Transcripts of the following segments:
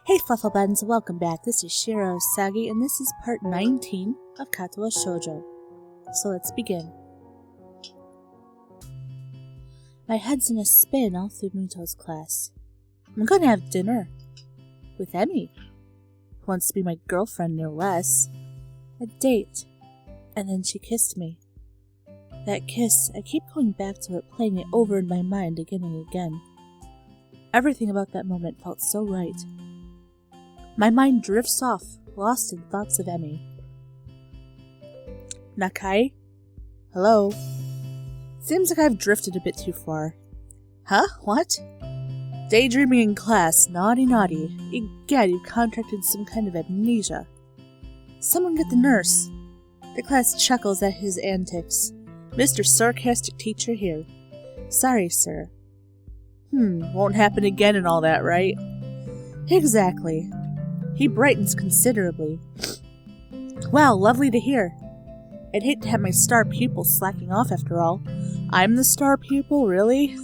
Hey Flufflebuns, welcome back. This is Shiro Sagi, and this is part 19 of Katawa Shoujo. So let's begin. My head's in a spin all through Muto's class. I'm gonna have dinner. With Emmy. Who wants to be my girlfriend, no less. A date. And then she kissed me. That kiss, I keep going back to it, playing it over in my mind again and again. Everything about that moment felt so right. My mind drifts off, lost in thoughts of Emmy. Nakai? Hello? Seems like I've drifted a bit too far. Huh? What? Daydreaming in class. Naughty, naughty. Egad, you've contracted some kind of amnesia. Someone get the nurse. The class chuckles at his antics. Mr. Sarcastic Teacher here. Sorry, sir. Won't happen again and all that, right? Exactly. He brightens considerably. Wow, lovely to hear. I'd hate to have my star pupil slacking off after all. I'm the star pupil, really?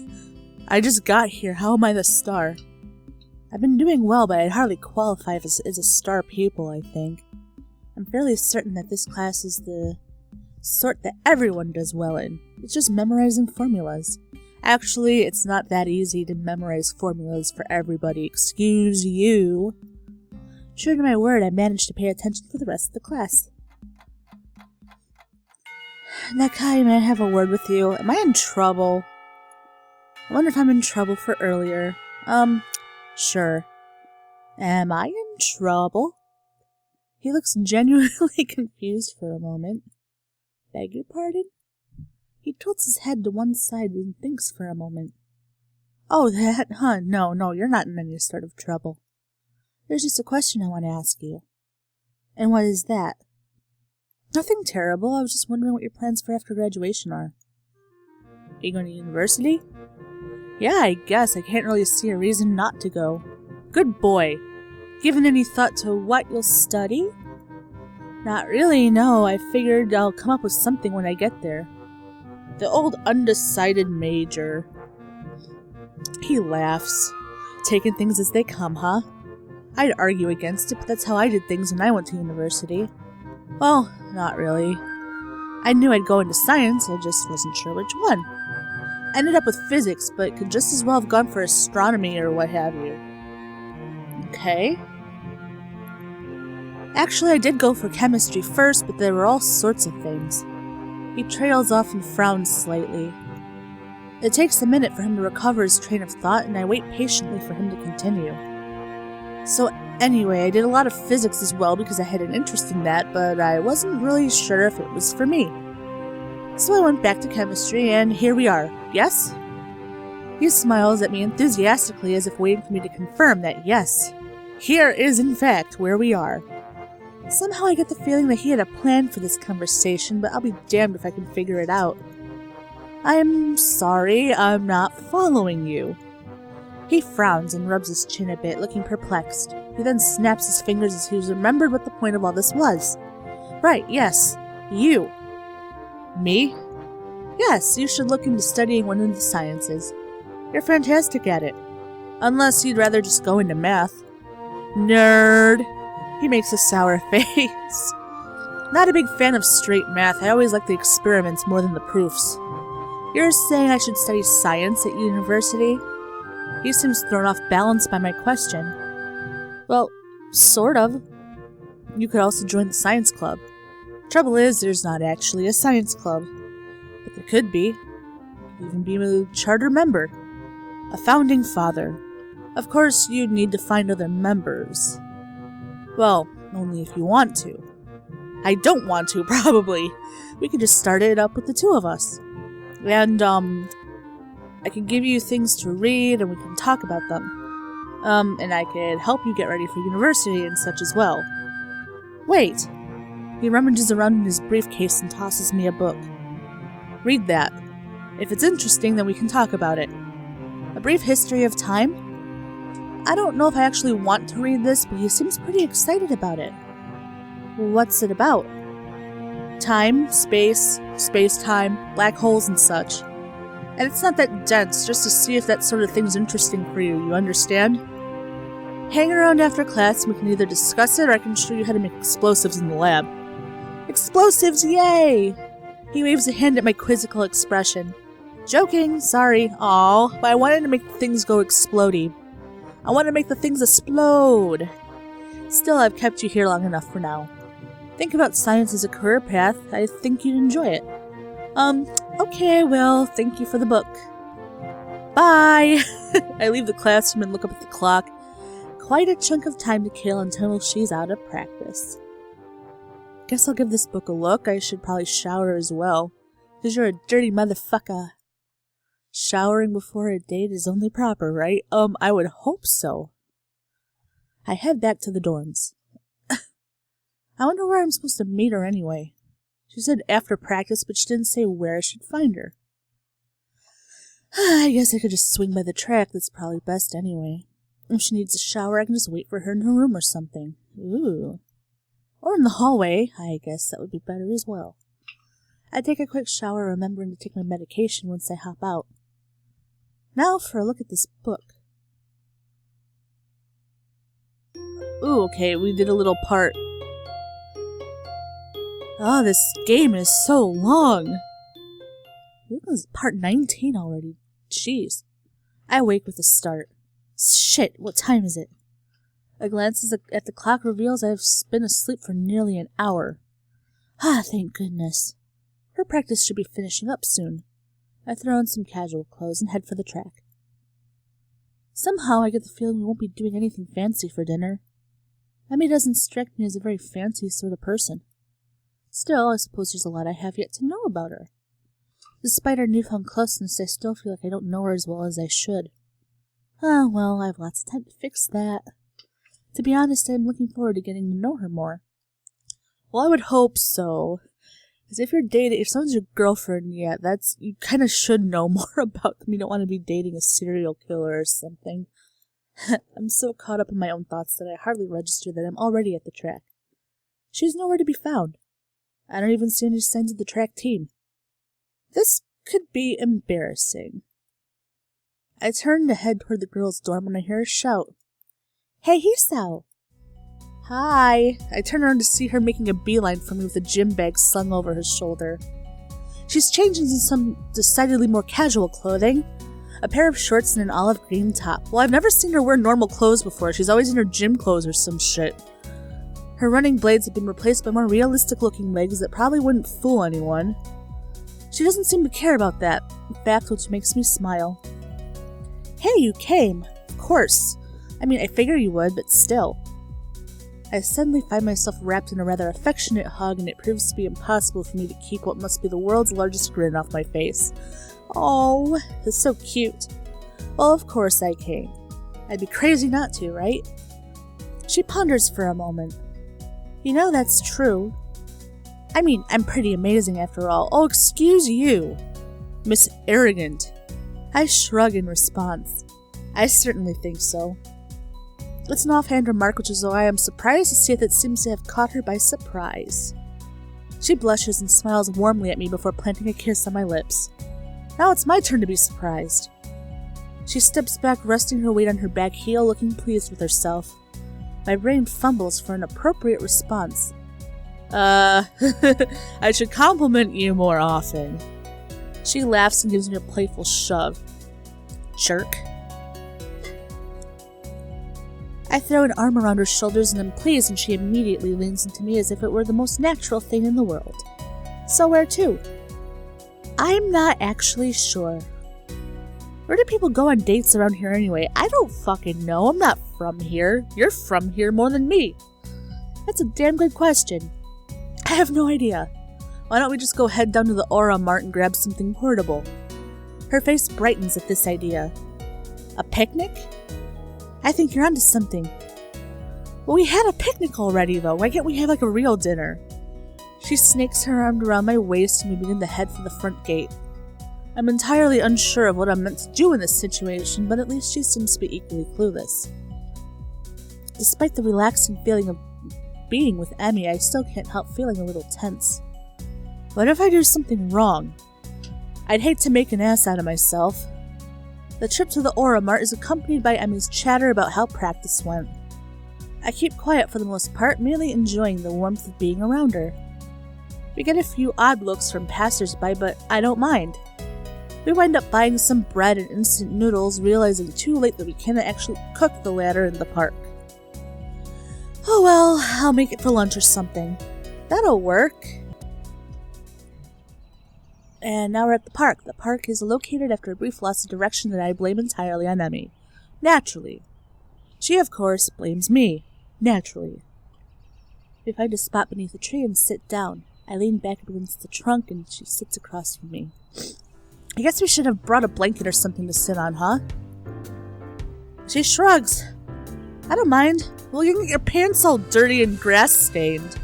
I just got here, how am I the star? I've been doing well, but I'd hardly qualify as a star pupil, I think. I'm fairly certain that this class is the sort that everyone does well in. It's just memorizing formulas. Actually, it's not that easy to memorize formulas for everybody, excuse you. True to my word, I managed to pay attention for the rest of the class. Nakai, may I have a word with you? Am I in trouble? I wonder if I'm in trouble for earlier. Sure. Am I in trouble? He looks genuinely confused for a moment. Beg your pardon? He tilts his head to one side and thinks for a moment. Oh, that? Huh, no, you're not in any sort of trouble. There's just a question I want to ask you. And what is that? Nothing terrible. I was just wondering what your plans for after graduation are. Are you going to university? Yeah, I guess. I can't really see a reason not to go. Good boy. Given any thought to what you'll study? Not really, no. I figured I'll come up with something when I get there. The old undecided major. He laughs. Taking things as they come, huh? I'd argue against it, but that's how I did things when I went to university. Well, not really. I knew I'd go into science, I just wasn't sure which one. Ended up with physics, but could just as well have gone for astronomy or what have you. Okay. Actually, I did go for chemistry first, but there were all sorts of things. He trails off and frowns slightly. It takes a minute for him to recover his train of thought, and I wait patiently for him to continue. So anyway, I did a lot of physics as well because I had an interest in that, but I wasn't really sure if it was for me. So I went back to chemistry, and here we are. Yes? He smiles at me enthusiastically as if waiting for me to confirm that yes, here is in fact where we are. Somehow I get the feeling that he had a plan for this conversation, but I'll be damned if I can figure it out. I'm sorry, I'm not following you. He frowns and rubs his chin a bit, looking perplexed. He then snaps his fingers as he's remembered what the point of all this was. Right, yes. You. Me? Yes, you should look into studying one of the sciences. You're fantastic at it. Unless you'd rather just go into math. Nerd. He makes a sour face. Not a big fan of straight math. I always like the experiments more than the proofs. You're saying I should study science at university? He seems thrown off balance by my question. Well, sort of. You could also join the science club. Trouble is, there's not actually a science club. But there could be. You'd even be a charter member. A founding father. Of course, you'd need to find other members. Well, only if you want to. I don't want to, probably. We could just start it up with the two of us. And, I can give you things to read and we can talk about them. And I could help you get ready for university and such as well. Wait! He rummages around in his briefcase and tosses me a book. Read that. If it's interesting, then we can talk about it. A Brief History of Time? I don't know if I actually want to read this, but he seems pretty excited about it. What's it about? Time, space, space-time, black holes and such. And it's not that dense, just to see if that sort of thing's interesting for you, you understand? Hang around after class and we can either discuss it or I can show you how to make explosives in the lab. Explosives, yay! He waves a hand at my quizzical expression. Joking, sorry. Aw, but I wanted to make things go explodey. I want to make the things explode. Still, I've kept you here long enough for now. Think about science as a career path. I think you'd enjoy it. Okay, I will. Thank you for the book. Bye! I leave the classroom and look up at the clock. Quite a chunk of time to kill until she's out of practice. Guess I'll give this book a look. I should probably shower as well. 'Cause you're a dirty motherfucker. Showering before a date is only proper, right? I would hope so. I head back to the dorms. I wonder where I'm supposed to meet her anyway. She said after practice, but she didn't say where I should find her. I guess I could just swing by the track. That's probably best anyway. If she needs a shower, I can just wait for her in her room or something. Ooh. Or in the hallway. I guess that would be better as well. I take a quick shower, remembering to take my medication once I hop out. Now for a look at this book. Ooh, okay, we did a little part. Oh, this game is so long. This is part 19 already. Jeez. I wake with a start. Shit, what time is it? A glance at the clock reveals I have been asleep for nearly an hour. Ah, thank goodness. Her practice should be finishing up soon. I throw on some casual clothes and head for the track. Somehow I get the feeling we won't be doing anything fancy for dinner. Emmy doesn't strike me as a very fancy sort of person. Still, I suppose there's a lot I have yet to know about her. Despite our newfound closeness, I still feel like I don't know her as well as I should. Ah, well, I have lots of time to fix that. To be honest, I'm looking forward to getting to know her more. Well, I would hope so. Because if someone's your girlfriend, yeah, you kind of should know more about them. You don't want to be dating a serial killer or something. I'm so caught up in my own thoughts that I hardly register that I'm already at the track. She's nowhere to be found. I don't even see any signs of the track team. This could be embarrassing. I turn to head toward the girls' dorm when I hear a shout. Hey, Hisao! Hi! I turn around to see her making a beeline for me with a gym bag slung over her shoulder. She's changed into some decidedly more casual clothing. A pair of shorts and an olive green top. Well, I've never seen her wear normal clothes before. She's always in her gym clothes or some shit. Her running blades have been replaced by more realistic-looking legs that probably wouldn't fool anyone. She doesn't seem to care about that, in fact, which makes me smile. Hey, you came! Of course. I mean, I figure you would, but still. I suddenly find myself wrapped in a rather affectionate hug, and it proves to be impossible for me to keep what must be the world's largest grin off my face. Oh, that's so cute. Well, of course I came. I'd be crazy not to, right? She ponders for a moment. You know that's true. I mean, I'm pretty amazing after all. Oh, excuse you, Miss Arrogant. I shrug in response. I certainly think so. It's an offhand remark, which is why I am surprised to see that it seems to have caught her by surprise. She blushes and smiles warmly at me before planting a kiss on my lips. Now it's my turn to be surprised. She steps back, resting her weight on her back heel, looking pleased with herself. My brain fumbles for an appropriate response. I should compliment you more often. She laughs and gives me a playful shove. Jerk. I throw an arm around her shoulders and am pleased, and she immediately leans into me as if it were the most natural thing in the world. So where to? I'm not actually sure. Where do people go on dates around here anyway? I don't fucking know. I'm not from here. You're from here more than me. That's a damn good question. I have no idea. Why don't we just go head down to the Aura Mart and grab something portable? Her face brightens at this idea. A picnic? I think you're onto something. Well, we had a picnic already, though. Why can't we have, like, a real dinner? She snakes her arm around my waist and we begin to head for the front gate. I'm entirely unsure of what I'm meant to do in this situation, but at least she seems to be equally clueless. Despite the relaxing feeling of being with Emmy, I still can't help feeling a little tense. What if I do something wrong? I'd hate to make an ass out of myself. The trip to the Aura Mart is accompanied by Emmy's chatter about how practice went. I keep quiet for the most part, merely enjoying the warmth of being around her. We get a few odd looks from passers-by, but I don't mind. We wind up buying some bread and instant noodles, realizing too late that we cannot actually cook the latter in the park. Oh well, I'll make it for lunch or something. That'll work. And now we're at the park. The park is located after a brief loss of direction that I blame entirely on Emmy. Naturally. She, of course, blames me. Naturally. We find a spot beneath a tree and sit down. I lean back against the trunk and she sits across from me. I guess we should have brought a blanket or something to sit on, huh? She shrugs. I don't mind. Well, you can get your pants all dirty and grass-stained.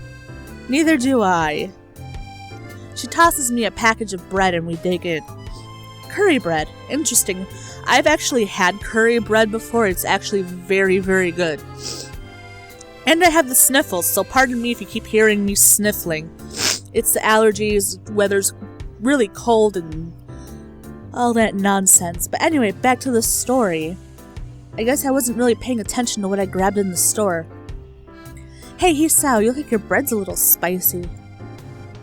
Neither do I. She tosses me a package of bread and we dig in. Curry bread. Interesting. I've actually had curry bread before. It's actually very, very good. And I have the sniffles, so pardon me if you keep hearing me sniffling. It's the allergies, weather's really cold and all that nonsense. But anyway, back to the story. I guess I wasn't really paying attention to what I grabbed in the store. Hey, Hisao, you look like your bread's a little spicy.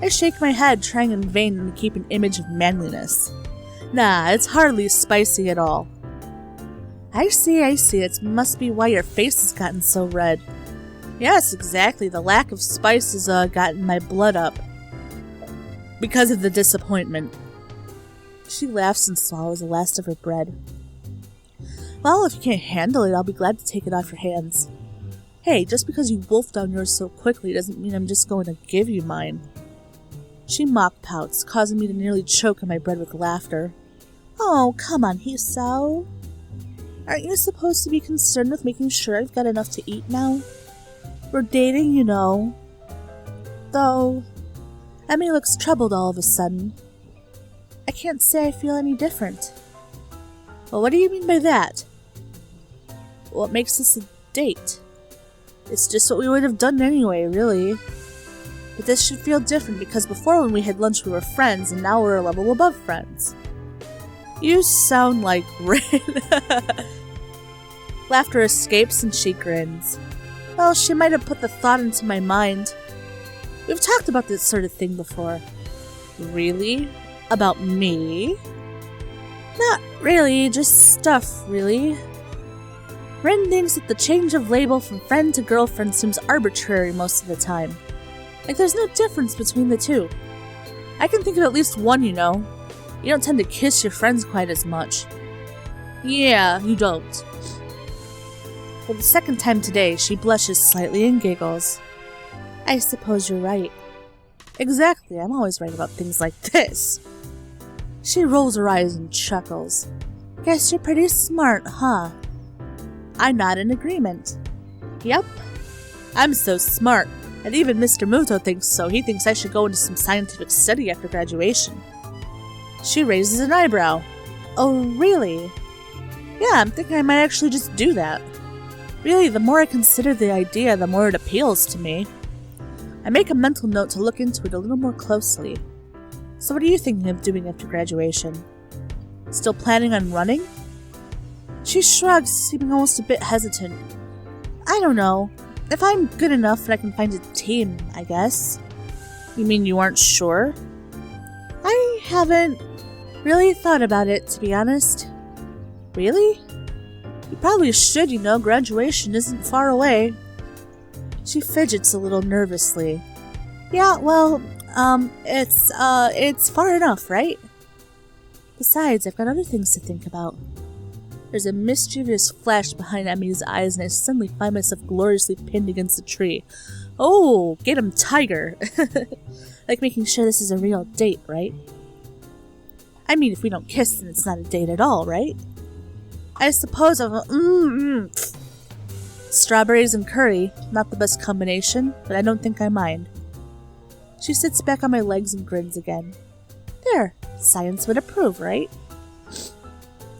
I shake my head, trying in vain to keep an image of manliness. Nah, it's hardly spicy at all. I see. It must be why your face has gotten so red. Yes, exactly. The lack of spice has gotten my blood up. Because of the disappointment. She laughs and swallows the last of her bread. Well, if you can't handle it, I'll be glad to take it off your hands. Hey, just because you wolfed down yours so quickly doesn't mean I'm just going to give you mine. She mock pouts, causing me to nearly choke on my bread with laughter. Oh, come on, Hisao. Aren't you supposed to be concerned with making sure I've got enough to eat now? We're dating, you know. Though, Emmy looks troubled all of a sudden. I can't say I feel any different. Well, what do you mean by that? What makes this a date? It's just what we would have done anyway, really. But this should feel different because before when we had lunch we were friends and now we're a level above friends. You sound like Rin. Laughter escapes and she grins. Well, she might have put the thought into my mind. We've talked about this sort of thing before. Really? About me? Not really, just stuff, really. Rin thinks that the change of label from friend to girlfriend seems arbitrary most of the time. Like there's no difference between the two. I can think of at least one, you know. You don't tend to kiss your friends quite as much. Yeah, you don't. For the second time today, she blushes slightly and giggles. I suppose you're right. Exactly, I'm always right about things like this. She rolls her eyes and chuckles. Guess you're pretty smart, huh? I nod in agreement. Yep. I'm so smart, and even Mr. Muto thinks so. He thinks I should go into some scientific study after graduation. She raises an eyebrow. Oh, really? Yeah, I'm thinking I might actually just do that. Really, the more I consider the idea, the more it appeals to me. I make a mental note to look into it a little more closely. So what are you thinking of doing after graduation? Still planning on running? She shrugs, seeming almost a bit hesitant. I don't know. If I'm good enough and I can find a team, I guess. You mean you aren't sure? I haven't really thought about it, to be honest. Really? You probably should, you know, graduation isn't far away. She fidgets a little nervously. Yeah, well, it's far enough, right? Besides, I've got other things to think about. There's a mischievous flash behind Emmy's eyes and I suddenly find myself gloriously pinned against a tree. Oh, get him, tiger! Like making sure this is a real date, right? I mean, if we don't kiss, then it's not a date at all, right? I suppose Strawberries and curry, not the best combination, but I don't think I mind. She sits back on my legs and grins again. There, science would approve, right?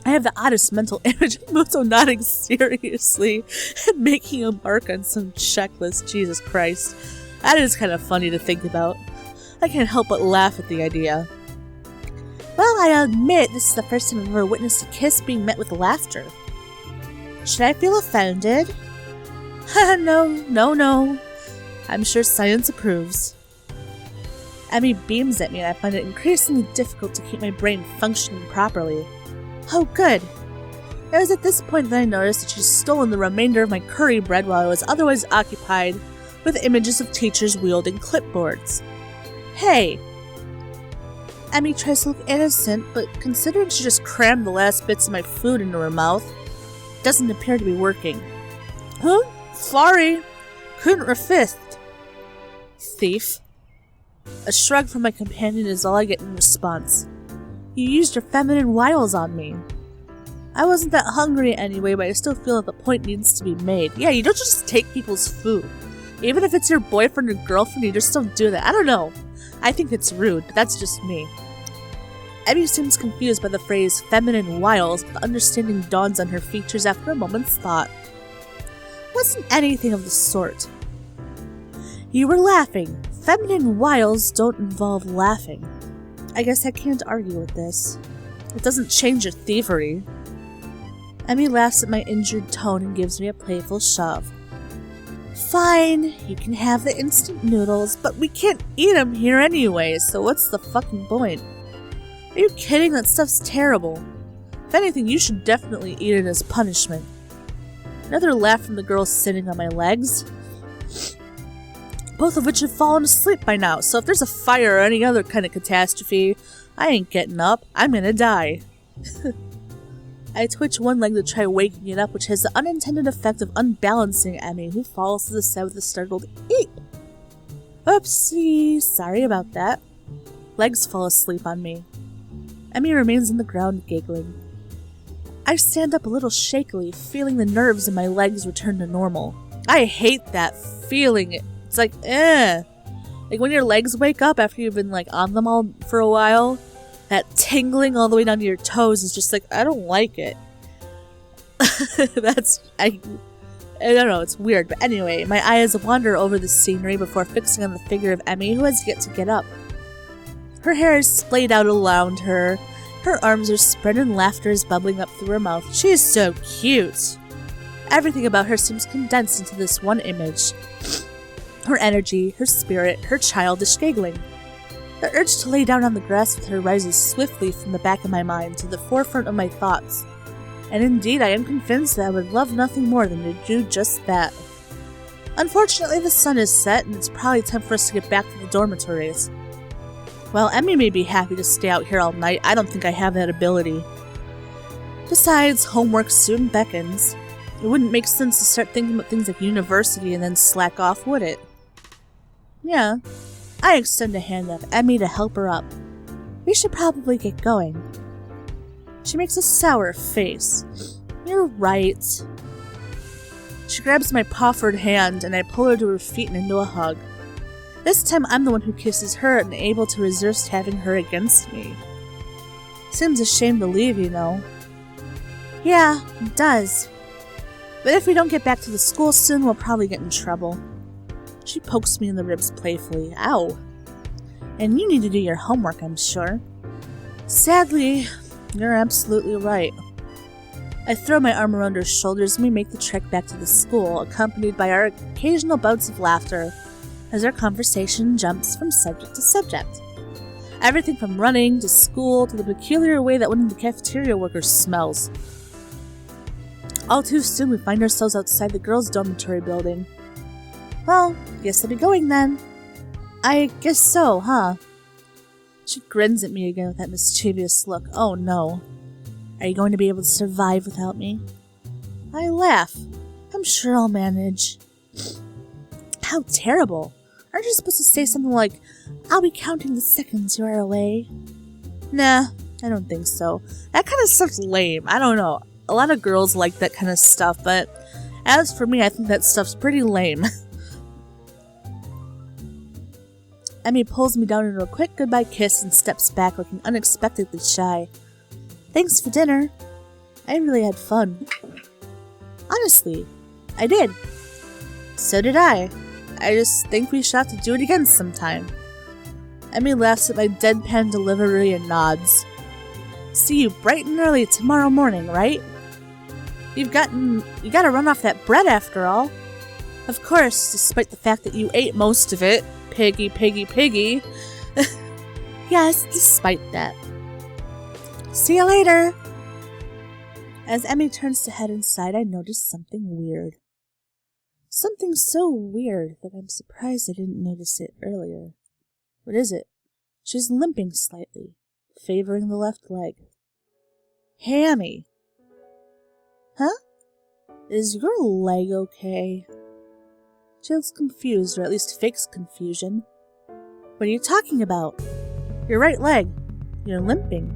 I have the oddest mental image of Muto nodding seriously and making a mark on some checklist. Jesus Christ. That is kind of funny to think about. I can't help but laugh at the idea. Well, I admit this is the first time I've ever witnessed a kiss being met with laughter. Should I feel offended? No. I'm sure science approves. Emmy beams at me and I find it increasingly difficult to keep my brain functioning properly. Oh, good. It was at this point that I noticed that she'd stolen the remainder of my curry bread while I was otherwise occupied with images of teachers wielding clipboards. Hey! Emmy tries to look innocent, but considering she just crammed the last bits of my food into her mouth, it doesn't appear to be working. Huh? Sorry. Couldn't resist. Thief. A shrug from my companion is all I get in response. You used your feminine wiles on me. I wasn't that hungry anyway, but I still feel that the point needs to be made. Yeah, you don't just take people's food. Even if it's your boyfriend or girlfriend, you just don't do that. I don't know. I think it's rude, but that's just me. Emmy seems confused by the phrase feminine wiles, but the understanding dawns on her features after a moment's thought. Wasn't anything of the sort. You were laughing. Feminine wiles don't involve laughing. I guess I can't argue with this. It doesn't change your thievery. Emmy laughs at my injured tone and gives me a playful shove. Fine, you can have the instant noodles, but we can't eat them here anyway, so what's the fucking point? Are you kidding? That stuff's terrible. If anything, you should definitely eat it as punishment. Another laugh from the girl sitting on my legs. Both of which have fallen asleep by now, so if there's a fire or any other kind of catastrophe, I ain't getting up. I'm gonna die. I twitch one leg to try waking it up, which has the unintended effect of unbalancing Emmy, who falls to the side with a startled eep. Oopsie, sorry about that. Legs fall asleep on me. Emmy remains on the ground, giggling. I stand up a little shakily, feeling the nerves in my legs return to normal. I hate that feeling. It's like, Like when your legs wake up after you've been on them all for a while, that tingling all the way down to your toes is just I don't like it. I don't know, it's weird. But anyway, my eyes wander over the scenery before fixing on the figure of Emmy, who has yet to get up. Her hair is splayed out around her. Her arms are spread and laughter is bubbling up through her mouth. She is so cute. Everything about her seems condensed into this one image. Her energy, her spirit, her childish giggling. The urge to lay down on the grass with her rises swiftly from the back of my mind to the forefront of my thoughts. And indeed, I am convinced that I would love nothing more than to do just that. Unfortunately, the sun is set, and it's probably time for us to get back to the dormitories. While Emmy may be happy to stay out here all night, I don't think I have that ability. Besides, homework soon beckons. It wouldn't make sense to start thinking about things like university and then slack off, would it? Yeah. I extend a hand at Emmy to help her up. We should probably get going. She makes a sour face. You're right. She grabs my proffered hand and I pull her to her feet and into a hug. This time I'm the one who kisses her and able to resist having her against me. Seems a shame to leave, you know. Yeah, it does. But if we don't get back to the school soon, we'll probably get in trouble. She pokes me in the ribs playfully. Ow. And you need to do your homework, I'm sure. Sadly, you're absolutely right. I throw my arm around her shoulders and we make the trek back to the school, accompanied by our occasional bouts of laughter, as our conversation jumps from subject to subject. Everything from running to school to the peculiar way that one of the cafeteria workers smells. All too soon we find ourselves outside the girls' dormitory building. Well, guess I'll be going then. I guess so, huh? She grins at me again with that mischievous look. Oh no. Are you going to be able to survive without me? I laugh. I'm sure I'll manage. How terrible. Aren't you supposed to say something like, I'll be counting the seconds you are away? Nah, I don't think so. That kind of stuff's lame. I don't know. A lot of girls like that kind of stuff, but as for me, I think that stuff's pretty lame. Emmy pulls me down into a quick goodbye kiss and steps back looking unexpectedly shy. Thanks for dinner. I really had fun. Honestly, I did. So did I. I just think we should have to do it again sometime. Emmy laughs at my deadpan delivery and nods. See you bright and early tomorrow morning, right? You gotta run off that bread after all. Of course, despite the fact that you ate most of it. Piggy, piggy, piggy. Yes, despite that. See you later! As Emmy turns to head inside, I notice something weird. Something so weird that I'm surprised I didn't notice it earlier. What is it? She's limping slightly, favoring the left leg. Hey, Emmy. Huh? Is your leg okay? She looks confused, or at least fakes confusion. What are you talking about? Your right leg. You're limping.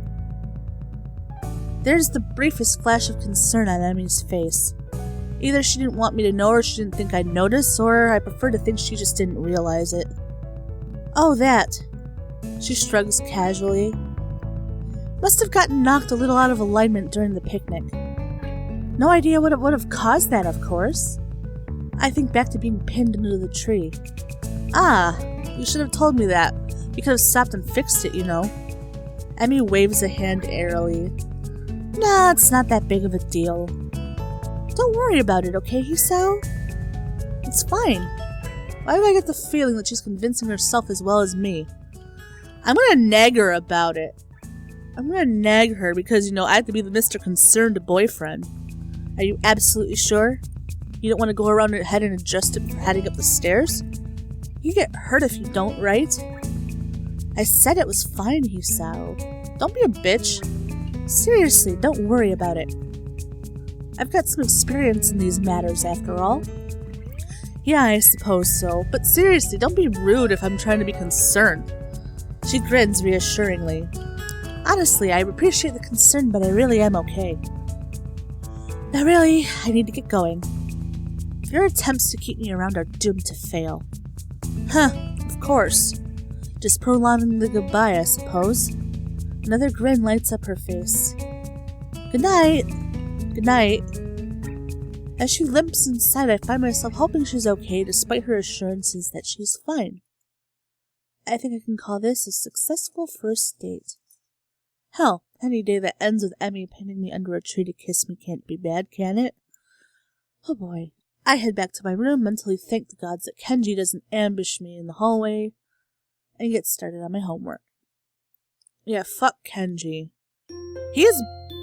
There's the briefest flash of concern on Emmy's face. Either she didn't want me to know, or she didn't think I'd notice, or I prefer to think she just didn't realize it. Oh, that. She shrugs casually. Must have gotten knocked a little out of alignment during the picnic. No idea what it would have caused that, of course. I think back to being pinned into the tree. Ah, you should have told me that. You could have stopped and fixed it, you know. Emmy waves a hand airily. Nah, it's not that big of a deal. Don't worry about it, okay, Hisao? It's fine. Why do I get the feeling that she's convincing herself as well as me? I'm gonna nag her about it. I'm gonna nag her because, I have to be the Mr. Concerned boyfriend. Are you absolutely sure? You don't want to go around her head and adjust it for heading up the stairs? You get hurt if you don't, right? I said it was fine, Hisao. Don't be a bitch. Seriously, don't worry about it. I've got some experience in these matters, after all. Yeah, I suppose so, but seriously, don't be rude if I'm trying to be concerned. She grins reassuringly. Honestly, I appreciate the concern, but I really am okay. Now really, I need to get going. Your attempts to keep me around are doomed to fail. Huh, of course. Just prolonging the goodbye, I suppose. Another grin lights up her face. Good night. Good night. As she limps inside, I find myself hoping she's okay despite her assurances that she's fine. I think I can call this a successful first date. Hell, any day that ends with Emmy pinning me under a tree to kiss me can't be bad, can it? Oh boy. I head back to my room, mentally thank the gods that Kenji doesn't ambush me in the hallway, and get started on my homework. Yeah, fuck Kenji.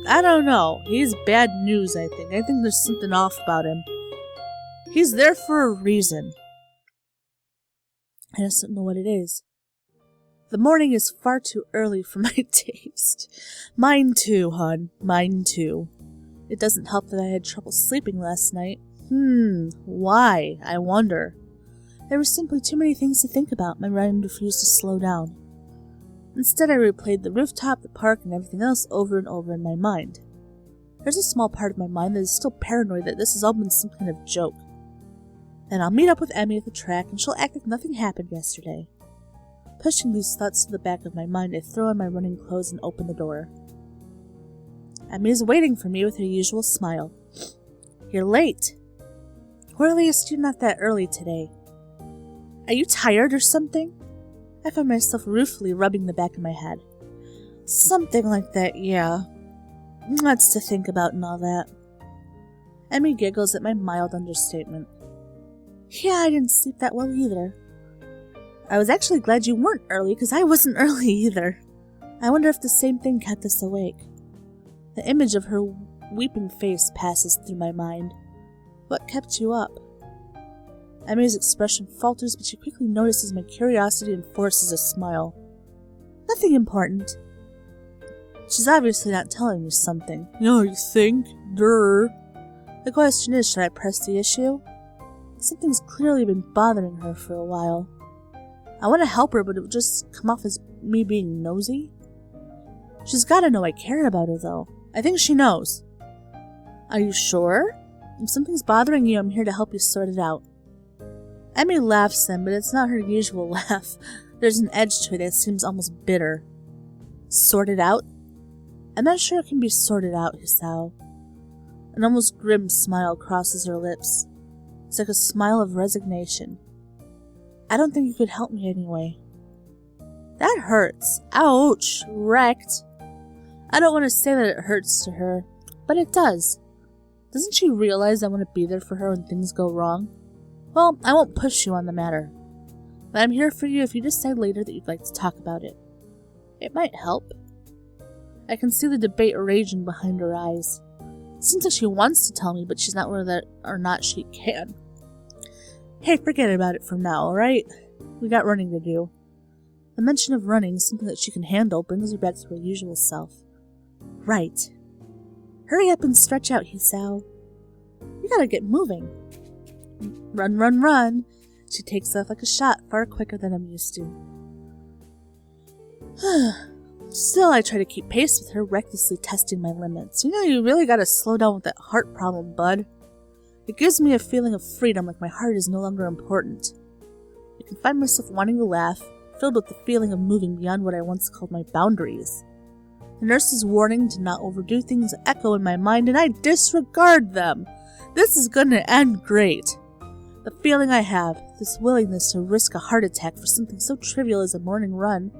I don't know. He's bad news, I think. I think there's something off about him. He's there for a reason. I just don't know what it is. The morning is far too early for my taste. Mine too, hon. Mine too. It doesn't help that I had trouble sleeping last night. Why? I wonder. There were simply too many things to think about. My mind refused to slow down. Instead, I replayed the rooftop, the park, and everything else over and over in my mind. There's a small part of my mind that is still paranoid that this has all been some kind of joke. Then I'll meet up with Emmy at the track, and she'll act like nothing happened yesterday. Pushing these thoughts to the back of my mind, I throw on my running clothes and open the door. Emmy is waiting for me with her usual smile. You're late. Or at least you're not that early today. Are you tired or something? I find myself ruefully rubbing the back of my head. Something like that, yeah. Lots to think about and all that. Emmy giggles at my mild understatement. Yeah, I didn't sleep that well either. I was actually glad you weren't early, because I wasn't early either. I wonder if the same thing kept us awake. The image of her weeping face passes through my mind. What kept you up? Emmy's expression falters, but she quickly notices my curiosity and forces a smile. Nothing important. She's obviously not telling me something. You think? Durr. The question is, should I press the issue? Something's clearly been bothering her for a while. I want to help her, but it would just come off as me being nosy. She's gotta know I care about her, though. I think she knows. Are you sure? If something's bothering you, I'm here to help you sort it out. Emmy laughs then, but it's not her usual laugh. There's an edge to it that seems almost bitter. Sort it out? I'm not sure it can be sorted out, Hisao. An almost grim smile crosses her lips. It's like a smile of resignation. I don't think you could help me anyway. That hurts. Ouch. Wrecked. I don't want to say that it hurts to her, but it does. Doesn't she realize I want to be there for her when things go wrong? Well, I won't push you on the matter, but I'm here for you if you decide later that you'd like to talk about it. It might help. I can see the debate raging behind her eyes. It seems like she wants to tell me, but she's not whether or not she can. Hey, forget about it for now, alright? We got running to do. The mention of running, something that she can handle, brings her back to her usual self. Right. Hurry up and stretch out, Hisao. You gotta get moving. Run, run, run. She takes off like a shot, far quicker than I'm used to. Still, I try to keep pace with her, recklessly testing my limits. You know, you really gotta slow down with that heart problem, bud. It gives me a feeling of freedom, like my heart is no longer important. I can find myself wanting to laugh, filled with the feeling of moving beyond what I once called my boundaries. The nurse's warning to not overdo things echo in my mind, and I disregard them. This is gonna end great. The feeling I have, this willingness to risk a heart attack for something so trivial as a morning run,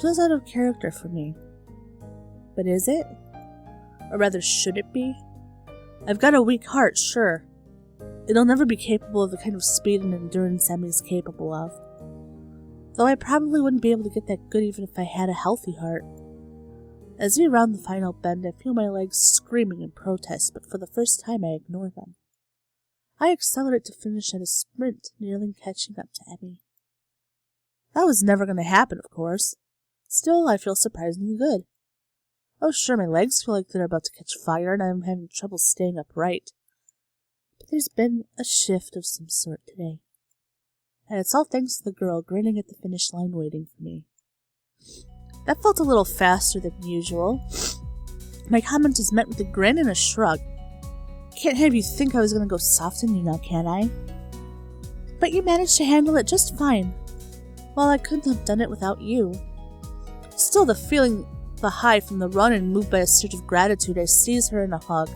feels out of character for me. But is it? Or rather, should it be? I've got a weak heart, sure. It'll never be capable of the kind of speed and endurance Emmy's capable of. Though I probably wouldn't be able to get that good even if I had a healthy heart. As we round the final bend, I feel my legs screaming in protest, but for the first time I ignore them. I accelerate to finish at a sprint, nearly catching up to Emmy. That was never going to happen, of course. Still, I feel surprisingly good. Oh, sure, my legs feel like they're about to catch fire, and I'm having trouble staying upright. But there's been a shift of some sort today. And it's all thanks to the girl grinning at the finish line waiting for me. That felt a little faster than usual. My comment is met with a grin and a shrug. Can't have you think I was going to go soft on you now, can I? But you managed to handle it just fine. Well, I couldn't have done it without you. Still, the high from the run, and moved by a surge of gratitude, I seize her in a hug.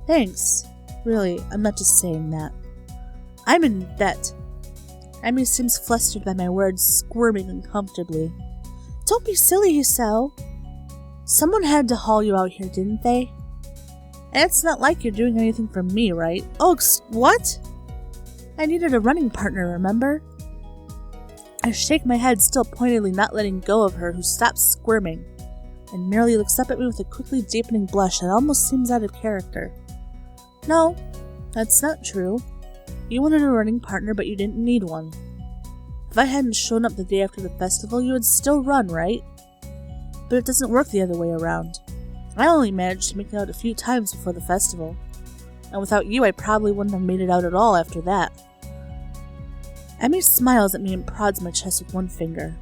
Thanks. Really, I'm not just saying that. I'm in debt. Emmy seems flustered by my words, squirming uncomfortably. Don't be silly, Hisao. Someone had to haul you out here, didn't they? And it's not like you're doing anything for me, right? Oh, what? I needed a running partner, remember? I shake my head, still pointedly not letting go of her, who stops squirming, and merely looks up at me with a quickly deepening blush that almost seems out of character. No, that's not true. You wanted a running partner, but you didn't need one. If I hadn't shown up the day after the festival, you would still run, right? But it doesn't work the other way around. I only managed to make it out a few times before the festival, and without you I probably wouldn't have made it out at all after that. Emmy smiles at me and prods my chest with one finger.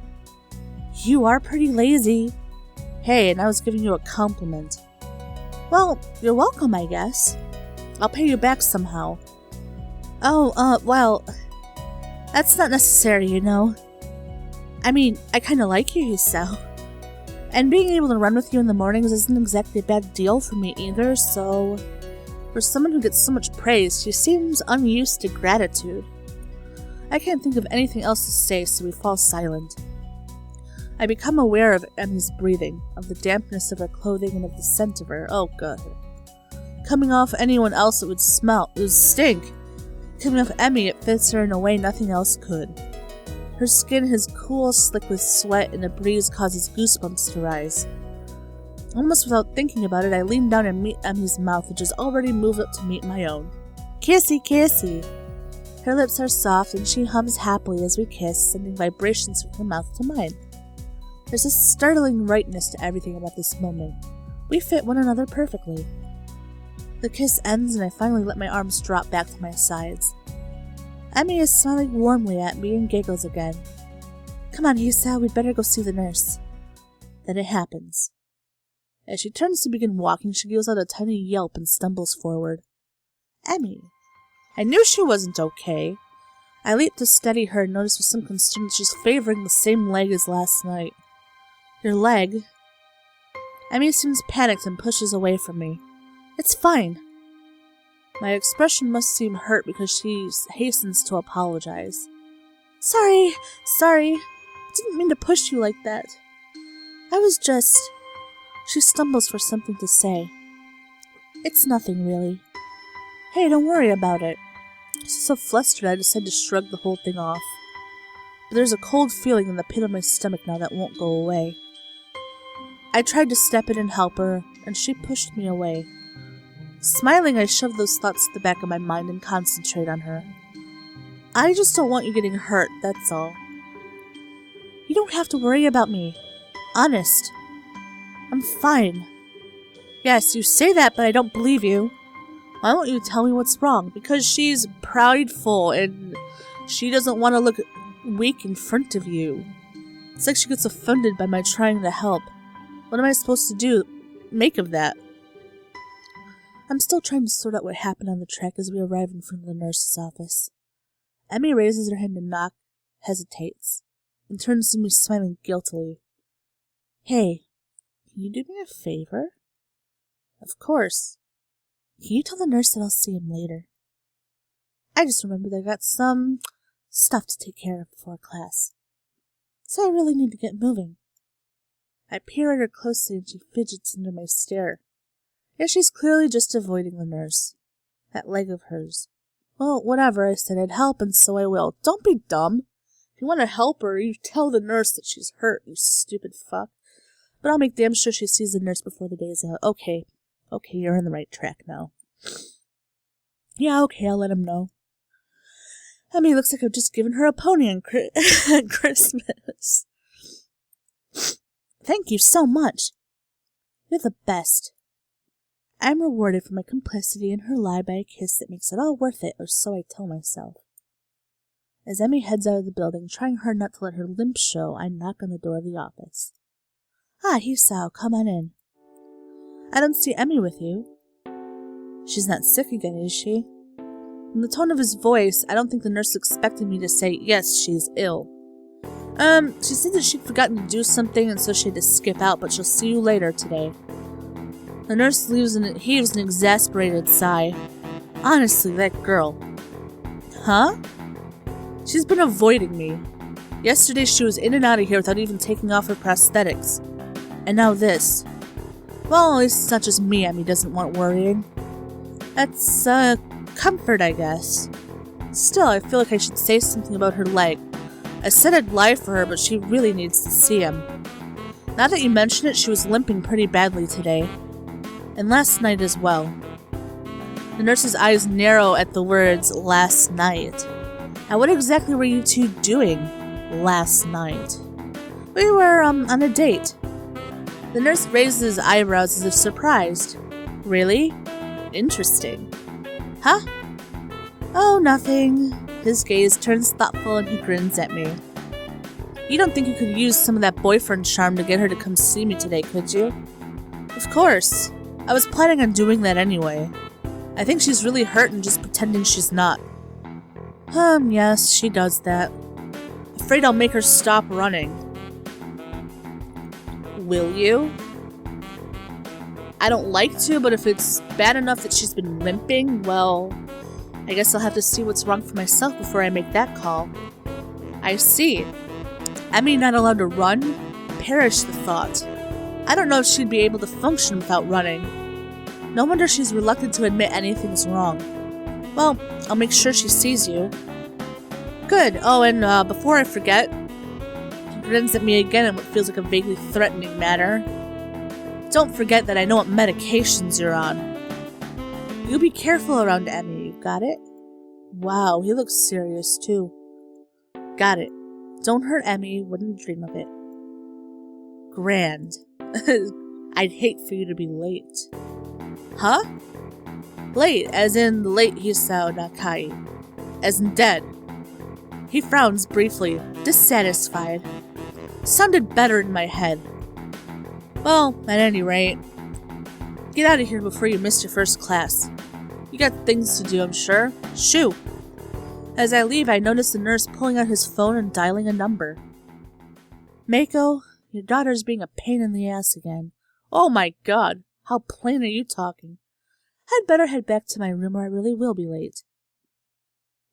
You are pretty lazy. Hey, and I was giving you a compliment. Well, you're welcome, I guess. I'll pay you back somehow. Oh, well, that's not necessary, you know. I mean, I kinda like you, Hisao. And being able to run with you in the mornings isn't exactly a bad deal for me either, so... For someone who gets so much praise, she seems unused to gratitude. I can't think of anything else to say, so we fall silent. I become aware of Emmy's breathing, of the dampness of her clothing, and of the scent of her. Oh, God. Coming off anyone else, it would smell. It would stink. Coming off Emmy, it fits her in a way nothing else could. Her skin is cool, slick with sweat, and a breeze causes goosebumps to rise. Almost without thinking about it, I lean down and meet Emmy's mouth, which has already moved up to meet my own. Kissy, kissy. Her lips are soft, and she hums happily as we kiss, sending vibrations from her mouth to mine. There's a startling rightness to everything about this moment. We fit one another perfectly. The kiss ends, and I finally let my arms drop back to my sides. Emmy is smiling warmly at me and giggles again. Come on, Hisao, we'd better go see the nurse. Then it happens. As she turns to begin walking, she gives out a tiny yelp and stumbles forward. Emmy. I knew she wasn't okay. I leap to steady her and notice with some concern that she's favoring the same leg as last night. Your leg? Emmy seems panicked and pushes away from me. It's fine. My expression must seem hurt because she hastens to apologize. Sorry. I didn't mean to push you like that. I was just... She stumbles for something to say. It's nothing, really. Hey, don't worry about it. So flustered I decided to shrug the whole thing off. But there's a cold feeling in the pit of my stomach now that won't go away. I tried to step in and help her, and she pushed me away. Smiling, I shoved those thoughts to the back of my mind and concentrate on her. I just don't want you getting hurt, that's all. You don't have to worry about me. Honest. I'm fine. Yes, you say that, but I don't believe you. Why won't you tell me what's wrong? Because she's prideful and she doesn't want to look weak in front of you. It's like she gets offended by my trying to help. What am I supposed to do? Make of that? I'm still trying to sort out what happened on the track as we arrive in front of the nurse's office. Emmy raises her hand to knock, hesitates, and turns to me smiling guiltily. Hey, can you do me a favor? Of course. Can you tell the nurse that I'll see him later? I just remembered I got some stuff to take care of before class. So I really need to get moving. I peer at her closely and she fidgets under my stare. Yet she's clearly just avoiding the nurse. That leg of hers. Well, whatever, I said I'd help, and so I will. Don't be dumb. If you want to help her, you tell the nurse that she's hurt, you stupid fuck. But I'll make damn sure she sees the nurse before the day is out. Okay, you're on the right track now. Yeah, okay, I'll let him know. I mean, it looks like I've just given her a pony on Christmas. Thank you so much. You're the best. I'm rewarded for my complicity in her lie by a kiss that makes it all worth it, or so I tell myself. As Emmy heads out of the building, trying hard not to let her limp show, I knock on the door of the office. Ah, Hisao, come on in. I don't see Emmy with you. She's not sick again, is she? From the tone of his voice, I don't think the nurse expected me to say, yes, she's ill. She said that she'd forgotten to do something and so she had to skip out, but she'll see you later today. The nurse heaves an exasperated sigh. Honestly, that girl. Huh? She's been avoiding me. Yesterday she was in and out of here without even taking off her prosthetics. And now this. Well, at least it's not just me Emmy doesn't want worrying. That's, comfort, I guess. Still, I feel like I should say something about her leg. I said I'd lie for her, but she really needs to see him. Now that you mention it, she was limping pretty badly today. And last night as well. The nurse's eyes narrow at the words, last night. Now what exactly were you two doing last night? We were, on a date. The nurse raises his eyebrows as if surprised. Really? Interesting. Huh? Oh, nothing. His gaze turns thoughtful and he grins at me. You don't think you could use some of that boyfriend charm to get her to come see me today, could you? Of course. I was planning on doing that anyway. I think she's really hurt and just pretending she's not. Yes, she does that. Afraid I'll make her stop running. Will you? I don't like to, but if it's bad enough that she's been limping, well, I guess I'll have to see what's wrong for myself before I make that call. I see. Emmy not allowed to run? Perish the thought. I don't know if she'd be able to function without running. No wonder she's reluctant to admit anything's wrong. Well, I'll make sure she sees you. Good. Oh, and before I forget, he grins at me again in what feels like a vaguely threatening manner. Don't forget that I know what medications you're on. You be careful around Emmy, you got it? Wow, he looks serious too. Got it. Don't hurt Emmy, wouldn't dream of it. Grand. I'd hate for you to be late. Huh? Late, as in the late Hisao Nakai. As in dead. He frowns briefly, dissatisfied. Sounded better in my head. Well, at any rate, get out of here before you miss your first class. You got things to do, I'm sure. Shoo! As I leave, I notice the nurse pulling out his phone and dialing a number. Mako, your daughter's being a pain in the ass again. Oh my god, how plain are you talking? I'd better head back to my room or I really will be late.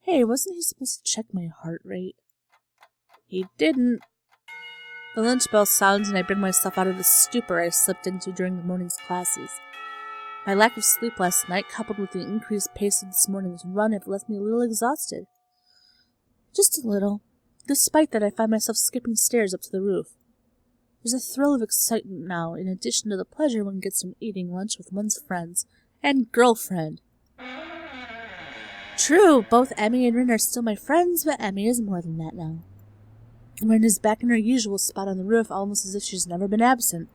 Hey, wasn't he supposed to check my heart rate? He didn't. The lunch bell sounds and I bring myself out of the stupor I slipped into during the morning's classes. My lack of sleep last night, coupled with the increased pace of this morning's run, have left me a little exhausted. Just a little. Despite that, I find myself skipping stairs up to the roof. There's a thrill of excitement now, in addition to the pleasure one gets from eating lunch with one's friends and girlfriend. True, both Emmy and Rin are still my friends, but Emmy is more than that now. Rin is back in her usual spot on the roof, almost as if she's never been absent.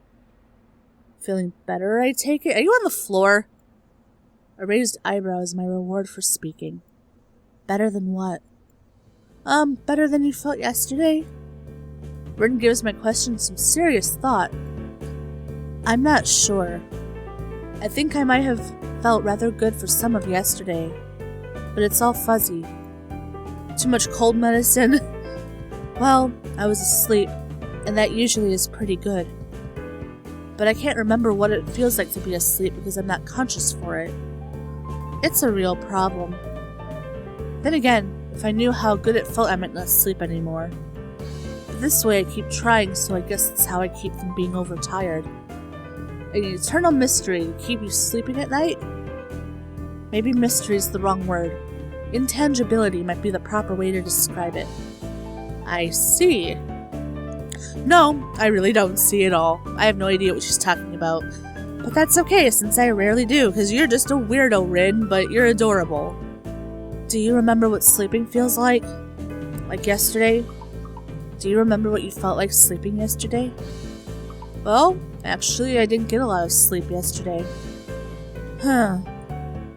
Feeling better, I take it? Are you on the floor? A raised eyebrow is my reward for speaking. Better than what? Better than you felt yesterday? Rin gives my question some serious thought. I'm not sure. I think I might have felt rather good for some of yesterday, but it's all fuzzy. Too much cold medicine? Well, I was asleep, and that usually is pretty good. But I can't remember what it feels like to be asleep because I'm not conscious for it. It's a real problem. Then again, if I knew how good it felt, I might not sleep anymore. But this way I keep trying, so I guess it's how I keep from being overtired. An eternal mystery to keep you sleeping at night? Maybe mystery is the wrong word. Intangibility might be the proper way to describe it. I see. No, I really don't see it all. I have no idea what she's talking about. But that's okay, since I rarely do, because you're just a weirdo, Rin, but you're adorable. Do you remember what sleeping feels like? Like yesterday? Do you remember what you felt like sleeping yesterday? Well, actually, I didn't get a lot of sleep yesterday.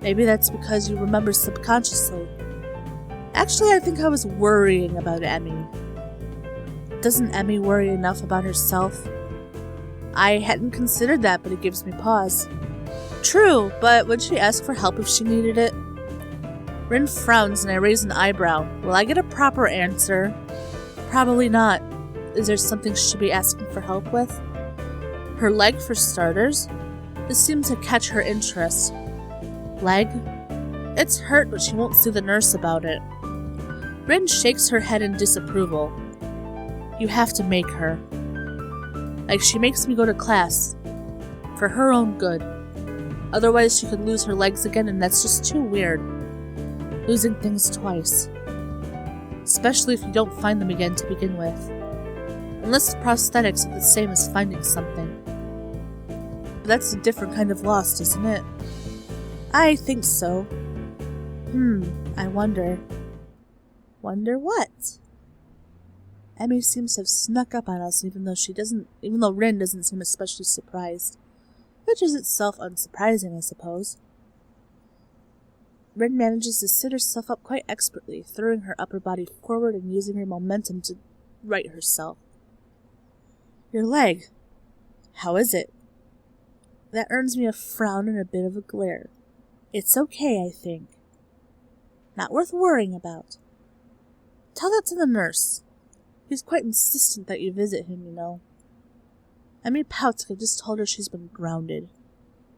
Maybe that's because you remember subconsciously. Actually, I think I was worrying about Emmy. Doesn't Emmy worry enough about herself? I hadn't considered that, but it gives me pause. True, but would she ask for help if she needed it? Rin frowns and I raise an eyebrow. Will I get a proper answer? Probably not. Is there something she should be asking for help with? Her leg, for starters? This seemed to catch her interest. Leg? It's hurt, but she won't see the nurse about it. Rin shakes her head in disapproval. You have to make her. Like she makes me go to class. For her own good. Otherwise she could lose her legs again, and that's just too weird. Losing things twice. Especially if you don't find them again to begin with. Unless the prosthetics are the same as finding something. But that's a different kind of loss, isn't it? I think so. I wonder. Wonder what? Emmy seems to have snuck up on us even though Rin doesn't seem especially surprised. Which is itself unsurprising, I suppose. Rin manages to sit herself up quite expertly, throwing her upper body forward and using her momentum to right herself. Your leg. How is it? That earns me a frown and a bit of a glare. It's okay, I think. Not worth worrying about. Tell that to the nurse. He's quite insistent that you visit him, you know. Emmy pouts like I just told her she's been grounded.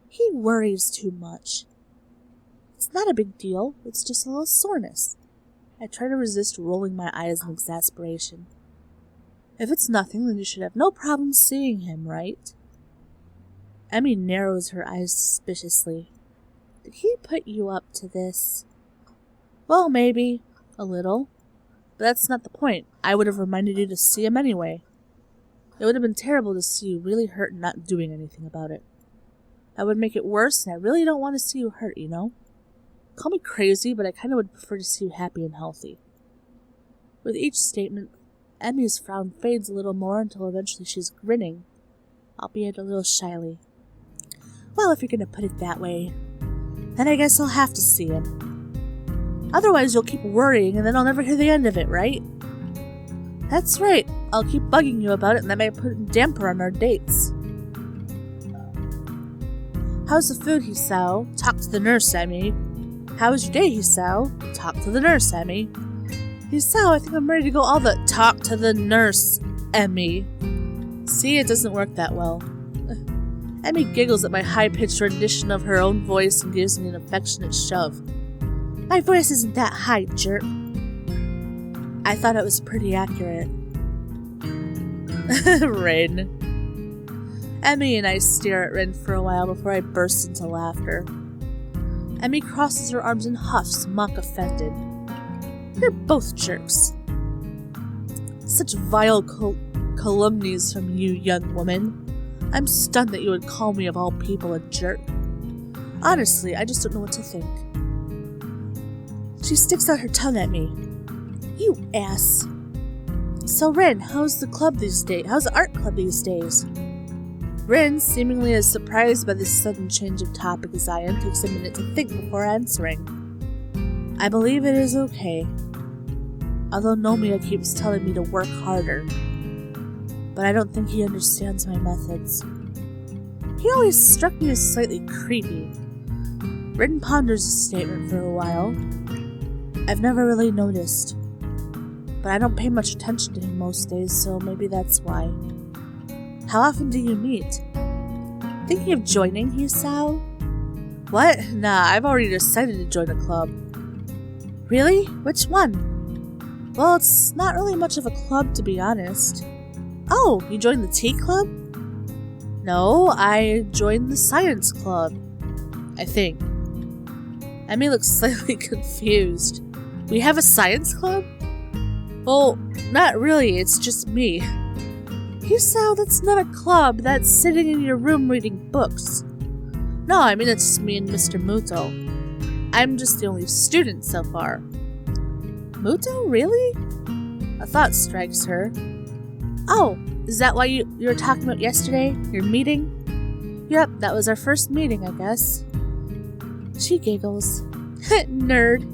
He worries too much. It's not a big deal, it's just a little soreness. I try to resist rolling my eyes in exasperation. If it's nothing, then you should have no problem seeing him, right? Emmy narrows her eyes suspiciously. Did he put you up to this? Well, maybe. A little. But that's not the point. I would have reminded you to see him anyway. It would have been terrible to see you really hurt and not doing anything about it. That would make it worse, and I really don't want to see you hurt, you know? Call me crazy, but I kind of would prefer to see you happy and healthy. With each statement, Emmy's frown fades a little more until eventually she's grinning, albeit a little shyly. Well, if you're going to put it that way, then I guess I'll have to see him. Otherwise, you'll keep worrying, and then I'll never hear the end of it, right? That's right. I'll keep bugging you about it, and that might put a damper on our dates. How's the food, Hisao? Talk to the nurse, Emmy. How was your day, Hisao? Talk to the nurse, Emmy. Hisao, I think I'm ready to go all the talk to the nurse, Emmy. See, it doesn't work that well. Emmy giggles at my high-pitched rendition of her own voice and gives me an affectionate shove. My voice isn't that high, jerk. I thought it was pretty accurate. Rin. Emmy and I stare at Rin for a while before I burst into laughter. Emmy crosses her arms and huffs, mock offended. You're both jerks. Such vile calumnies from you, young woman. I'm stunned that you would call me, of all people, a jerk. Honestly, I just don't know what to think. She sticks out her tongue at me. You ass. So Rin, how's the club these days? How's the art club these days? Rin, seemingly as surprised by this sudden change of topic as I am, takes a minute to think before answering. I believe it is okay. Although Nomiya keeps telling me to work harder. But I don't think he understands my methods. He always struck me as slightly creepy. Rin ponders the statement for a while. I've never really noticed. But I don't pay much attention to him most days, so maybe that's why. How often do you meet? Thinking of joining, Hisao? What? Nah, I've already decided to join a club. Really? Which one? Well, it's not really much of a club, to be honest. Oh, you joined the tea club? No, I joined the science club. I think. Emmy looks slightly confused. We have a science club? Well, not really, it's just me. Hisao, that's not a club, that's sitting in your room reading books. No, I mean it's just me and Mr. Muto. I'm just the only student so far. Muto, really? A thought strikes her. Oh, is that why you were talking about yesterday? Your meeting? Yep, that was our first meeting, I guess. She giggles. Nerd.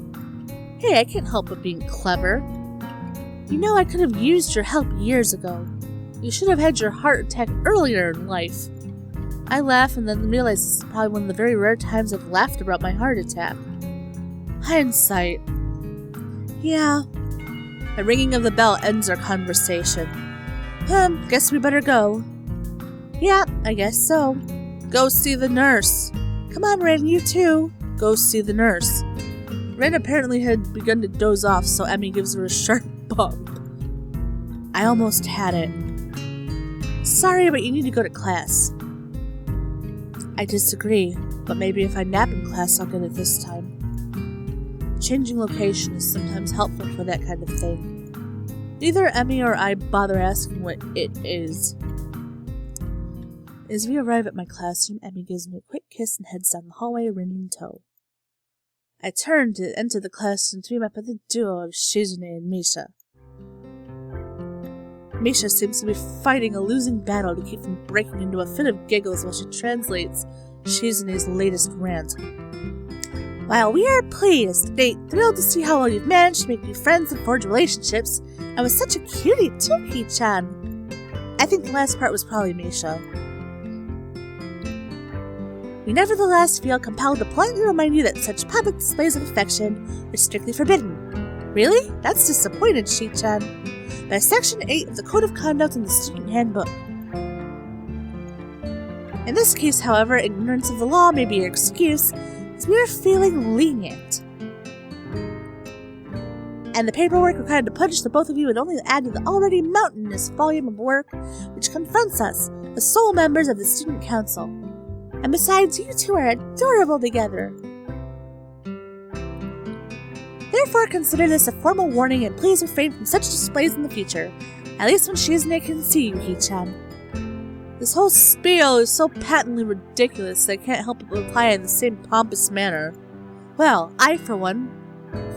Hey, I can't help but being clever. You know, I could have used your help years ago. You should have had your heart attack earlier in life. I laugh and then realize this is probably one of the very rare times I've laughed about my heart attack. Hindsight. Yeah. The ringing of the bell ends our conversation. Guess we better go. Yeah, I guess so. Go see the nurse. Come on, Rin, you too. Go see the nurse. Rin apparently had begun to doze off, so Emmy gives her a sharp bump. I almost had it. Sorry, but you need to go to class. I disagree, but maybe if I nap in class, I'll get it this time. Changing location is sometimes helpful for that kind of thing. Neither Emmy or I bother asking what it is. As we arrive at my classroom, Emmy gives me a quick kiss and heads down the hallway, Rin in tow. I turn to enter the classroom to be met by the duo of Shizune and Misha. Misha seems to be fighting a losing battle to keep from breaking into a fit of giggles while she translates Shizune's latest rant. While we are pleased, thrilled to see how well you've managed to make new friends and forge relationships, and with such a cutie too, He-chan. I think the last part was probably Misha. We nevertheless feel compelled to politely remind you that such public displays of affection are strictly forbidden. Really? That's disappointed, Shi-chan. By Section 8 of the Code of Conduct in the Student Handbook. In this case, however, ignorance of the law may be your excuse, as we are feeling lenient. And the paperwork required to punish the both of you would only add to the already mountainous volume of work which confronts us, the sole members of the Student Council. And besides, you two are adorable together. Therefore, consider this a formal warning and please refrain from such displays in the future, at least when Shizune can see you, He-chan. This whole spiel is so patently ridiculous that I can't help but reply in the same pompous manner. Well, I, for one,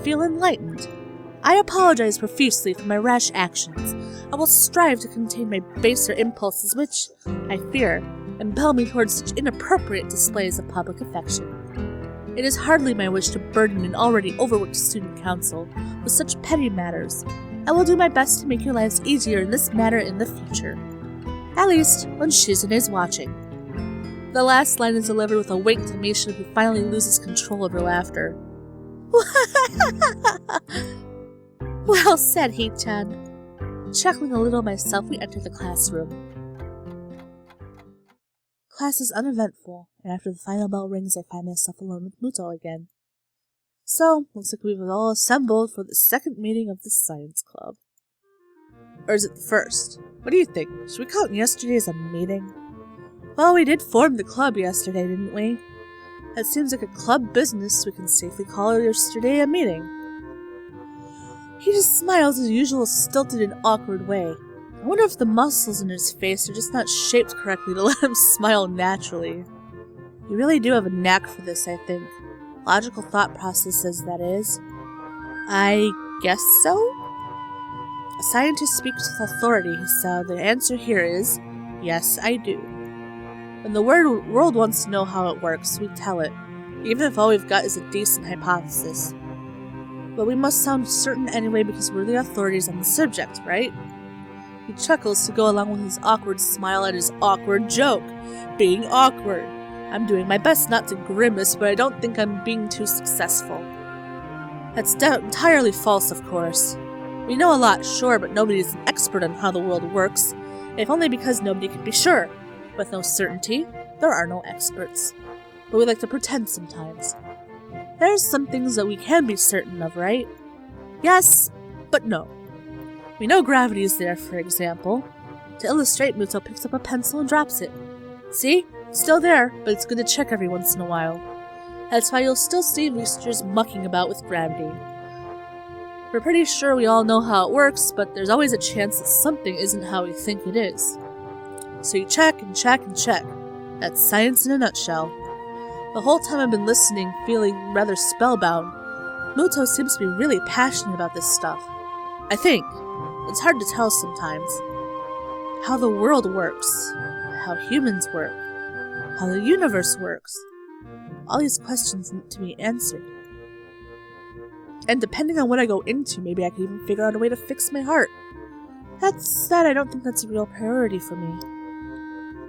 feel enlightened. I apologize profusely for my rash actions. I will strive to contain my baser impulses which, I fear, impel me towards such inappropriate displays of public affection. It is hardly my wish to burden an already overworked student council with such petty matters. I will do my best to make your lives easier in this matter in the future. At least, when Shizune is watching. The last line is delivered with a wink to Misha, who finally loses control of her laughter. Well said, He-chan. Chuckling a little myself, we enter the classroom. Class is uneventful, and after the final bell rings, I find myself alone with Muto again. So, looks like we've all assembled for the second meeting of the Science Club. Or is it the first? What do you think? Should we count yesterday as a meeting? Well, we did form the club yesterday, didn't we? That seems like a club business. We can safely call yesterday a meeting. He just smiles his usual stilted and awkward way. I wonder if the muscles in his face are just not shaped correctly to let him smile naturally. You really do have a knack for this, I think. Logical thought processes, that is. I guess so? A scientist speaks with authority, so the answer here is, yes, I do. When the world wants to know how it works, we tell it, even if all we've got is a decent hypothesis. But we must sound certain anyway because we're the authorities on the subject, right? He chuckles to go along with his awkward smile at his awkward joke. Being awkward. I'm doing my best not to grimace, but I don't think I'm being too successful. That's entirely false, of course. We know a lot, sure, but nobody is an expert on how the world works, if only because nobody can be sure. With no certainty, there are no experts. But we like to pretend sometimes. There's some things that we can be certain of, right? Yes, but no. We know gravity is there, for example. To illustrate, Muto picks up a pencil and drops it. See? It's still there, but it's good to check every once in a while. That's why you'll still see researchers mucking about with gravity. We're pretty sure we all know how it works, but there's always a chance that something isn't how we think it is. So you check and check and check. That's science in a nutshell. The whole time I've been listening, feeling rather spellbound, Muto seems to be really passionate about this stuff. I think. It's hard to tell sometimes. How the world works. How humans work. How the universe works. All these questions need to be answered. And depending on what I go into, maybe I could even figure out a way to fix my heart. That said, I don't think that's a real priority for me.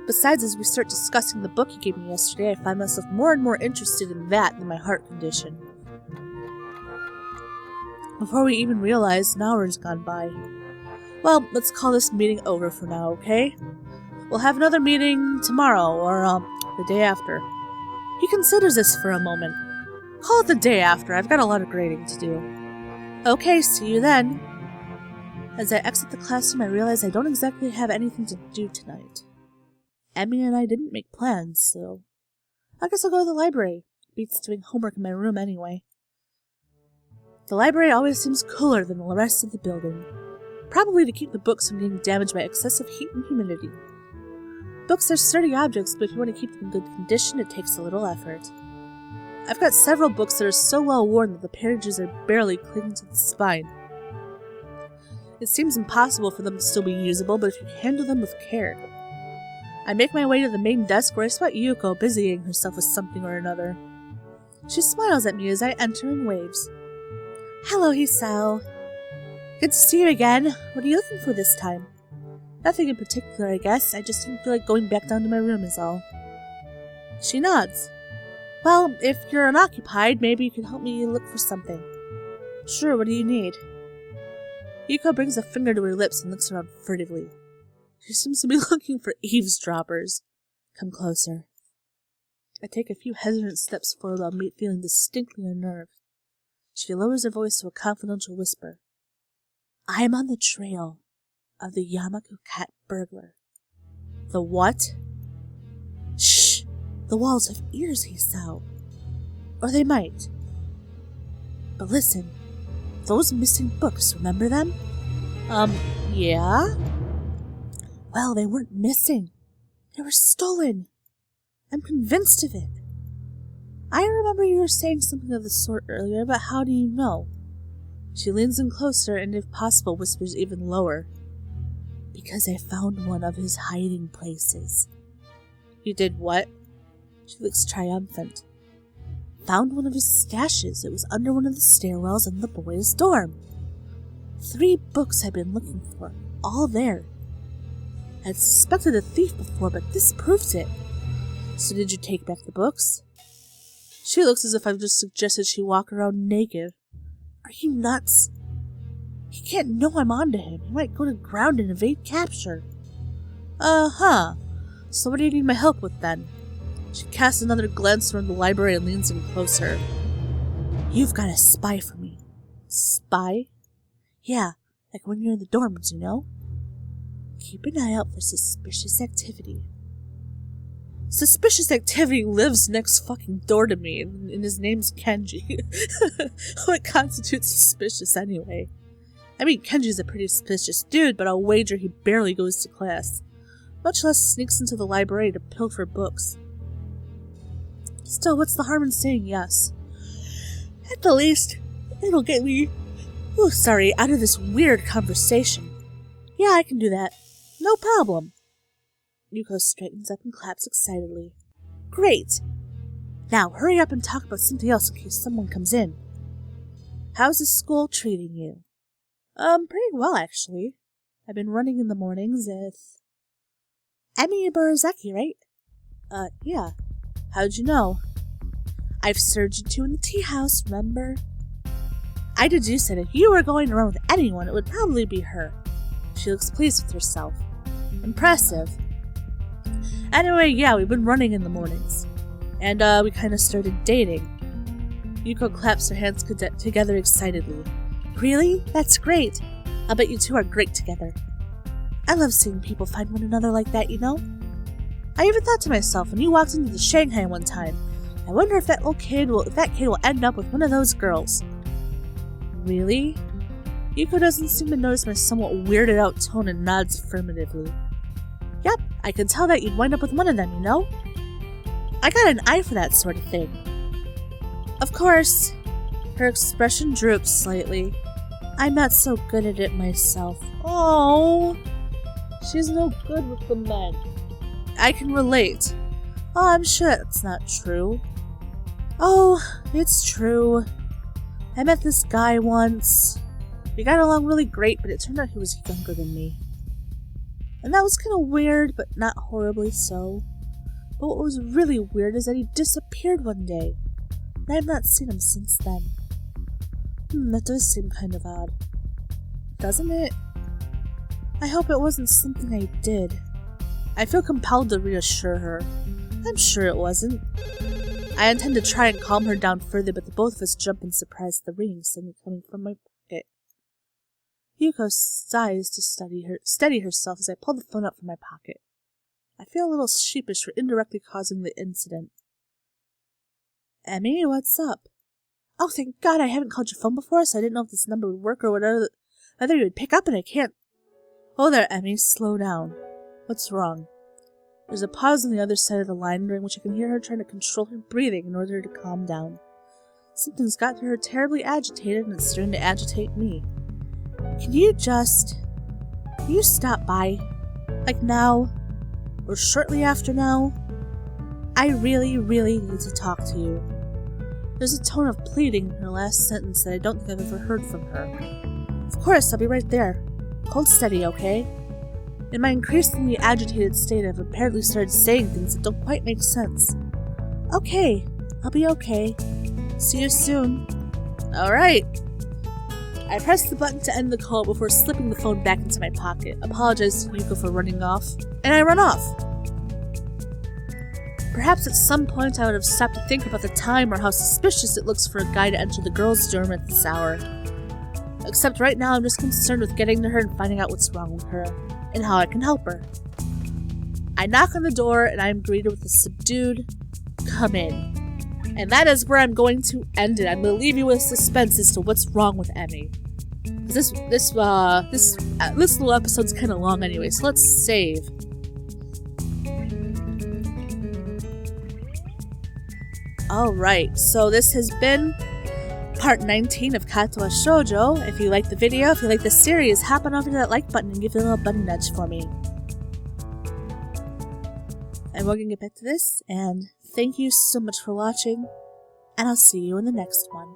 Besides, as we start discussing the book you gave me yesterday, I find myself more and more interested in that than my heart condition. Before we even realize, an hour has gone by. Well, let's call this meeting over for now, okay? We'll have another meeting tomorrow, or, the day after. He considers this for a moment. Call it the day after, I've got a lot of grading to do. Okay, see you then. As I exit the classroom, I realize I don't exactly have anything to do tonight. Emmy and I didn't make plans, so I guess I'll go to the library. Beats doing homework in my room anyway. The library always seems cooler than the rest of the building. Probably to keep the books from getting damaged by excessive heat and humidity. Books are sturdy objects, but if you want to keep them in good condition, it takes a little effort. I've got several books that are so well worn that the pages are barely clinging to the spine. It seems impossible for them to still be usable, but if you handle them with care. I make my way to the main desk where I spot Yuko busying herself with something or another. She smiles at me as I enter and waves. Hello, Hisao. Good to see you again. What are you looking for this time? Nothing in particular, I guess. I just didn't feel like going back down to my room is all. She nods. Well, if you're unoccupied, maybe you can help me look for something. Sure, what do you need? Yuko brings a finger to her lips and looks around furtively. She seems to be looking for eavesdroppers. Come closer. I take a few hesitant steps forward while feeling distinctly unnerved. She lowers her voice to a confidential whisper. I am on the trail of the Yamaku cat burglar. The what? Shh! The walls have ears, Hisao. Or they might. But listen, those missing books, remember them? Yeah? Well, they weren't missing. They were stolen. I'm convinced of it. I remember you were saying something of the sort earlier, but how do you know? She leans in closer and, if possible, whispers even lower. Because I found one of his hiding places. You did what? She looks triumphant. Found one of his stashes. It was under one of the stairwells in the boys' dorm. 3 books I've been looking for, all there. I'd suspected a thief before, but this proves it. So did you take back the books? She looks as if I've just suggested she walk around naked. Are you nuts? He can't know I'm onto him. He might go to ground and evade capture. Uh-huh. So what do you need my help with, then? She casts another glance around the library and leans in closer. You've got a spy for me. Spy? Yeah, like when you're in the dorms, you know? Keep an eye out for suspicious activity. Suspicious activity lives next fucking door to me, and his name's Kenji. What constitutes suspicious anyway? I mean, Kenji's a pretty suspicious dude, but I'll wager he barely goes to class. Much less sneaks into the library to pilfer books. Still, what's the harm in saying yes? At the least, it'll get me, out of this weird conversation. Yeah, I can do that. No problem. Yuko straightens up and claps excitedly. Great! Now, hurry up and talk about something else in case someone comes in. How's the school treating you? Pretty well, actually. I've been running in the mornings with Emi Barazaki, right? Yeah. How'd you know? I've served you two in the tea house, remember? I deduced that if you were going around with anyone, it would probably be her. She looks pleased with herself. Impressive. Anyway, yeah, we've been running in the mornings. And, we kinda started dating. Yuko claps her hands together excitedly. Really? That's great. I'll bet you two are great together. I love seeing people find one another like that, you know? I even thought to myself when you walked into the Shanghai one time, I wonder if that kid will end up with one of those girls. Really? Yuko doesn't seem to notice my somewhat weirded out tone and nods affirmatively. Yep, I could tell that you'd wind up with one of them, you know? I got an eye for that sort of thing. Of course. Her expression drooped slightly. I'm not so good at it myself. Oh, she's no good with the men. I can relate. Oh, I'm sure that's not true. Oh, it's true. I met this guy once. We got along really great, but it turned out he was younger than me. And that was kind of weird, but not horribly so. But what was really weird is that he disappeared one day. And I have not seen him since then. That does seem kind of odd. Doesn't it? I hope it wasn't something I did. I feel compelled to reassure her. I'm sure it wasn't. I intend to try and calm her down further, but the both of us jump in surprise at the ringing suddenly coming from my pocket. Yuko sighs to steady herself as I pull the phone out from my pocket. I feel a little sheepish for indirectly causing the incident. Emmy, what's up? Oh, thank God I haven't called your phone before, so I didn't know if this number would work or whether you would pick up, and I can't. Oh there, Emmy, slow down. What's wrong? There's a pause on the other side of the line during which I can hear her trying to control her breathing in order to calm down. Something's got her terribly agitated, and it's starting to agitate me. Can you stop by? Like now? Or shortly after now? I really, really need to talk to you. There's a tone of pleading in her last sentence that I don't think I've ever heard from her. Of course, I'll be right there. Hold steady, okay? In my increasingly agitated state, I've apparently started saying things that don't quite make sense. Okay, I'll be okay. See you soon. Alright. I pressed the button to end the call before slipping the phone back into my pocket, apologized to Yuko for running off, and I run off. Perhaps at some point I would have stopped to think about the time or how suspicious it looks for a guy to enter the girls' dorm at this hour. Except right now I'm just concerned with getting to her and finding out what's wrong with her, and how I can help her. I knock on the door and I am greeted with a subdued, "Come in." And that is where I'm going to end it. I'm going to leave you with suspense as to what's wrong with Emmy. This little episode's kind of long anyway, so let's save. Alright, so this has been part 19 of Katawa Shoujo. If you like the video, if you like the series, hop on over to that like button and give it a little bunny nudge for me. And we're going to get back to this, and thank you so much for watching, and I'll see you in the next one.